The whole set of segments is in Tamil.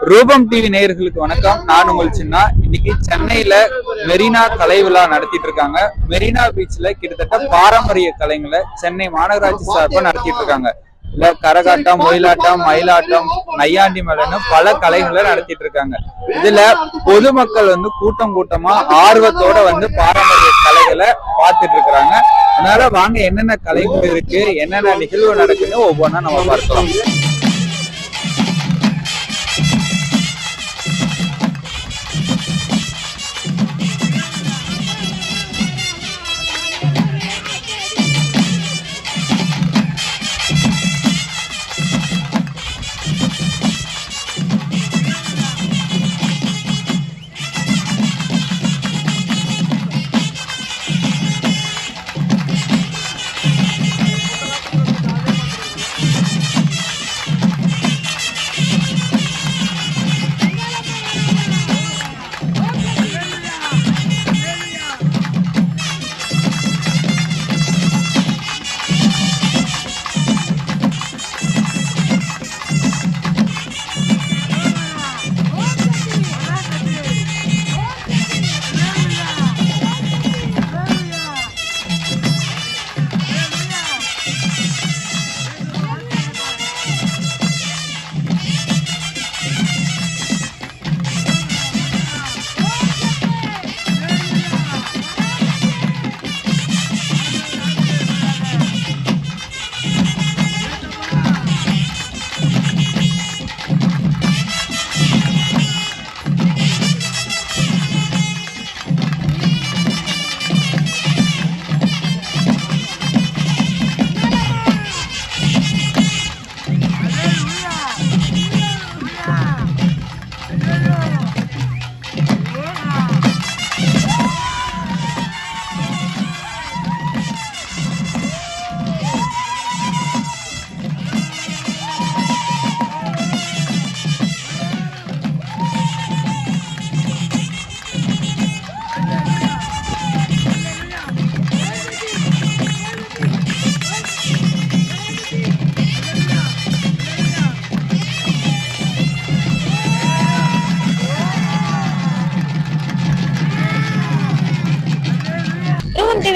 ரூபம் டிவி நேயர்களுக்கு வணக்கம். நான் உங்கள் சின்ன. இன்னைக்கு சென்னையில மெரினா கலை விழா நடத்திட்டு இருக்காங்க. மெரினா பீச்ல கிட்டத்தட்ட பாரம்பரிய கலைகளை சென்னை மாநகராட்சி சார்பா நடத்திட்டு இருக்காங்க. இல்ல கரகாட்டம், ஒயிலாட்டம், மயிலாட்டம், நையாண்டி மேளன்னு பல கலைகளை நடத்திட்டு இருக்காங்க. இதுல பொதுமக்கள் கூட்டம் கூட்டமா ஆர்வத்தோட பாரம்பரிய கலைகளை பார்த்துட்டு இருக்கிறாங்க. அதனால வாங்க என்னென்ன கலைகள் இருக்கு, என்னென்ன நிகழ்வு நடக்குன்னு ஒவ்வொன்றா நம்ம பார்க்கலாம்.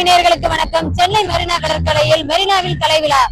நேயர்களுக்கு வணக்கம். சென்னை மெரினா கடற்கரையில் மெரினாவில் கலை விழா.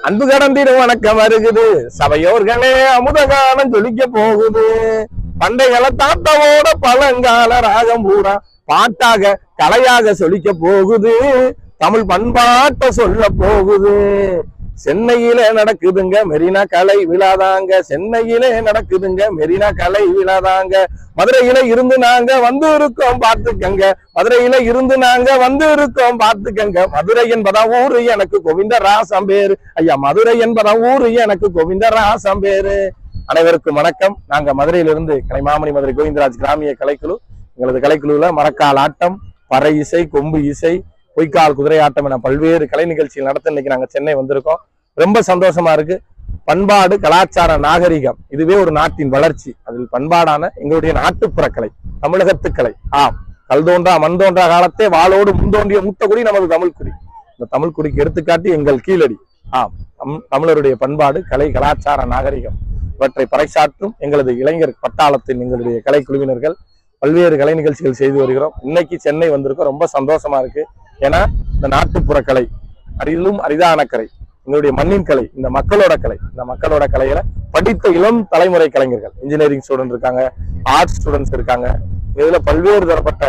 அன்பு கடந்திடும் வணக்கம் வருகுது, சபையோர்களே அமுதகாலம் ஜொலிக்க போகுது. பண்டைகள தாத்தாவோட பழங்கால ராகம் பூரா பாட்டாக கலையாக சொலிக்க போகுது. தமிழ் பண்பாட்ட சொல்ல போகுது. சென்னையில நடக்குதுங்க மெரினா கலை விழாதாங்க. சென்னையிலே நடக்குதுங்க மெரினா கலை விழாதாங்க. மதுரையில இருந்து நாங்க வந்து இருக்கோம் பார்த்துக்கங்க. மதுரையில இருந்து நாங்க வந்து இருக்கோம் பார்த்துக்கங்க. மதுரை என்பதா ஊரு எனக்கு கோவிந்தராசம் பேரு. ஐயா மதுரை என்பதா ஊரு எனக்கு கோவிந்தராசம் பேரு. அனைவருக்கும் வணக்கம். நாங்க மதுரையிலிருந்து கலைமாமணி மதுரை கோவிந்தராஜ் கிராமிய கலைக்குழு. எங்களது கலைக்குழுல மரக்கால் ஆட்டம், பறை இசை, கொம்பு இசை, பொய்க்கால் குதிரை ஆட்டம் என பல்வேறு கலை நிகழ்ச்சிகள் நடத்த இன்னைக்கு நாங்க சென்னை வந்திருக்கோம். ரொம்ப சந்தோஷமா இருக்கு. பண்பாடு, கலாச்சார, நாகரிகம் இதுவே ஒரு நாட்டின் வளர்ச்சி. அதில் பண்பாடான எங்களுடைய நாட்டுப்புற கலை, தமிழகத்து கலை. கல் தோன்றா மண் தோன்றா காலத்தே வாளோடு முன்தோன்றிய மூத்த குடி நமது தமிழ் குடி. இந்த தமிழ் குடிக்கு எடுத்துக்காட்டி எங்கள் கீழடி. தமிழருடைய பண்பாடு, கலை, கலாச்சார, நாகரிகம் இவற்றை பறைசாற்றும் எங்களது இளைஞர் பட்டாளத்தின் எங்களுடைய கலை குழுவினர்கள் பல்வேறு கலை நிகழ்ச்சிகள் செய்து வருகிறோம். இன்னைக்கு சென்னை வந்திருக்கோம், ரொம்ப சந்தோஷமா இருக்கு. ஏன்னா இந்த நாட்டுப்புற கலை அரிதிலும் அரிதான கலை, எங்களுடைய மண்ணின் கலை, இந்த மக்களோட கலை. இந்த மக்களோட கலையில படித்த இளம் தலைமுறை கலைஞர்கள், இன்ஜினியரிங் ஸ்டூடெண்ட் இருக்காங்க, ஆர்ட்ஸ் ஸ்டூடெண்ட்ஸ் இருக்காங்க. இதுல பல்வேறு தரப்பட்ட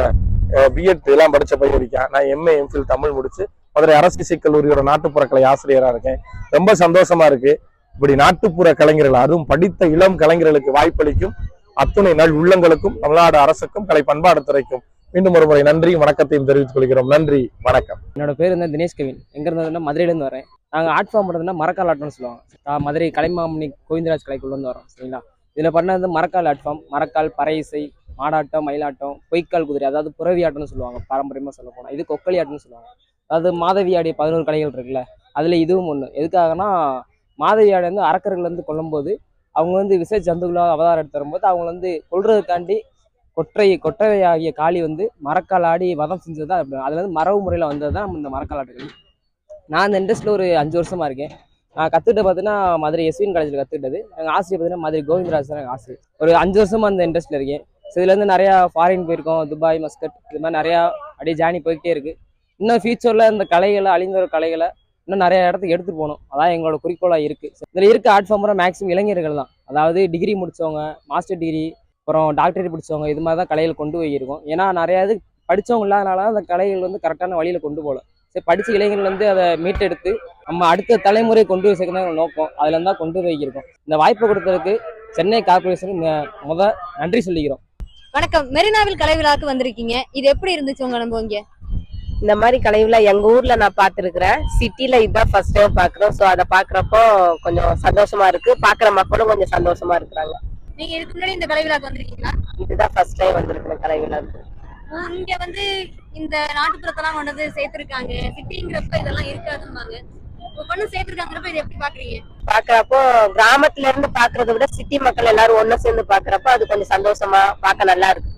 பிஎட் எல்லாம் படிச்ச பையன் இருக்கேன். நான் எம்ஏ எம்ஃபில் தமிழ் முடிச்சு மதுரை அரசு இசை கல்லூரியோட நாட்டுப்புற கலை ஆசிரியரா இருக்கேன். ரொம்ப சந்தோஷமா இருக்கு. இப்படி நாட்டுப்புற கலைஞர்கள், அதுவும் படித்த இளம் கலைஞர்களுக்கு வாய்ப்பளிக்கும் அத்துணை நல் உள்ளங்களுக்கும் தமிழ்நாடு அரசுக்கும் கலை பண்பாடுத்துறைக்கும் மீண்டும் ஒரு முறை நன்றி வணக்கத்தையும் தெரிவித்துக் கொள்கிறோம். நன்றி, வணக்கம். என்னோட பேர் வந்து தினேஷ் கவின். எங்க இருந்ததுன்னா மதுரையிலேருந்து வரேன். நாங்கள் ஆர்ட் ஃபார்ம் பண்ணுறதுனா மரக்கால் ஆட்டம்னு சொல்லுவாங்க. மதுரை கலைமாமணி கோவிந்தராஜ் கலைக்குள்ள வந்து வரோம். சரிங்களா, இதில் பண்ணது மரக்கால் ஆர்ட் ஃபார்ம். மரக்கால், பறை இசை, மாடாட்டம், மயிலாட்டம், பொய்க்கால் குதிரை, அதாவது புறவி ஆட்டம்னு சொல்லுவாங்க பாரம்பரியமாக சொல்ல போனால். இது கொக்கலி ஆட்டம்னு சொல்லுவாங்க. அதாவது மாதவி ஆடிய 11 கலைகள் இருக்குல்ல, அதில் இதுவும் ஒன்று. எதுக்காகனா மாதவி ஆடை வந்து அரக்கர்கள் வந்து கொல்லும்போது அவங்க வந்து விசை ஜந்துகளாக அவதாரம் எடுத்து வரும்போது அவங்க வந்து கொல்றதுக்காண்டி கொட்டை ஆகிய காளி வந்து மரக்கால் ஆடி வதம் செஞ்சது தான். அதுல இருந்து மரபு முறையில் வந்தது தான் இந்த மரக்கால் ஆட்டுகள். நான் இந்த இண்டஸ்ட்ரியில் ஒரு 5 வருஷமா இருக்கேன். நான் கற்றுக்கிட்ட பார்த்தீங்கன்னா மதுரை எஸ்வின் காலேஜில் கற்றுக்கிட்டது. எங்கள் ஆசிரியர் பார்த்தீங்கன்னா மதுரை கோவிந்தராஜ் தான் எங்கள் ஆசிரியர். ஒரு 5 வருஷமா அந்த இண்டஸ்ட்ரியில் இருக்கேன். ஸோ இதுலேருந்து நிறையா ஃபாரின் போயிருக்கோம், துபாய், மஸ்கட், இது மாதிரி நிறையா அப்படியே ஜானி போய்கிட்டே இருக்குது. இன்னும் ஃபியூச்சரில் இந்த கலைகளை, அழிந்த ஒரு கலைகளை இன்னும் நிறைய இடத்துக்கு எடுத்துகிட்டு போகணும். அதான் எங்களோட குறிக்கோளாக இருக்குது. இதில் இருக்க ஆர்ட் ஃபார்மராக மேக்ஸிமம் இளைஞர்கள் தான். அதாவது டிகிரி முடித்தவங்க, மாஸ்டர் டிகிரி, அப்புறம் டாக்டரேட் படித்தவங்க, இது மாதிரி தான் கலைகள் கொண்டு போயிருக்கோம். ஏன்னா நிறையா இது படித்தவங்க இல்லாதனால அந்த கலைகள் வந்து கரெக்டான வழியில் கொண்டு போகல. சரி, படித்த இளைஞர்கள் வந்து அதை மீட்டெடுத்து நம்ம அடுத்த தலைமுறை கொண்டு போய் சேர்க்கணும் நோக்கம். அதில் இருந்தால் கொண்டு போய்க்கிருக்கோம். இந்த வாய்ப்பு கொடுத்ததுக்கு சென்னை கார்பரேஷனுக்கு நன்றி சொல்லிக்கிறோம். வணக்கம். மெரினாவில் கலை விழாக்கு வந்திருக்கீங்க. இது எப்படி இருந்துச்சு உங்க அனுபவம்? இங்க இந்த மாதிரி கலை விழா எங்க ஊர்ல நான் பாத்துருக்கிறேன். சிட்டில இதுதான் ஃபர்ஸ்ட் டைம் பாக்குறோம். சோ அதை பாக்குறப்போ கொஞ்சம் சந்தோஷமா இருக்கு. பாக்குற மக்களும் கொஞ்சம் சந்தோஷமா இருக்கிறாங்க. நீங்க இதுக்கு முன்னாடி இந்த கலை விழாக்கு வந்திருக்கீங்களா? இதுதான் ஃபர்ஸ்ட் டைம் வந்திருக்கிறேன் கலை விழா. இங்க வந்து இந்த நாட்டுப்புறத்தெல்லாம் கொண்டு வந்து சேர்த்திருக்காங்க. சிட்டிங்கிறப்ப இதெல்லாம் இருக்காதுன்னாங்க. கொண்டு சேர்த்திருக்காங்கிறப்ப இதை எப்படி பாக்குறீங்க? பாக்குறப்போ கிராமத்துல இருந்து பாக்குறத விட சிட்டி மக்கள் எல்லாரும் ஒண்ணு சேர்ந்து பாக்குறப்போ அது கொஞ்சம் சந்தோஷமா பார்க்க நல்லா இருக்கு.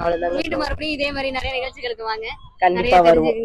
அவ்வளவுதான். வீட்டு மறுபடியும் இதே மாதிரி நிறைய நிகழ்ச்சிகளுக்கு வாங்க. கண்டிப்பா வருவோம்.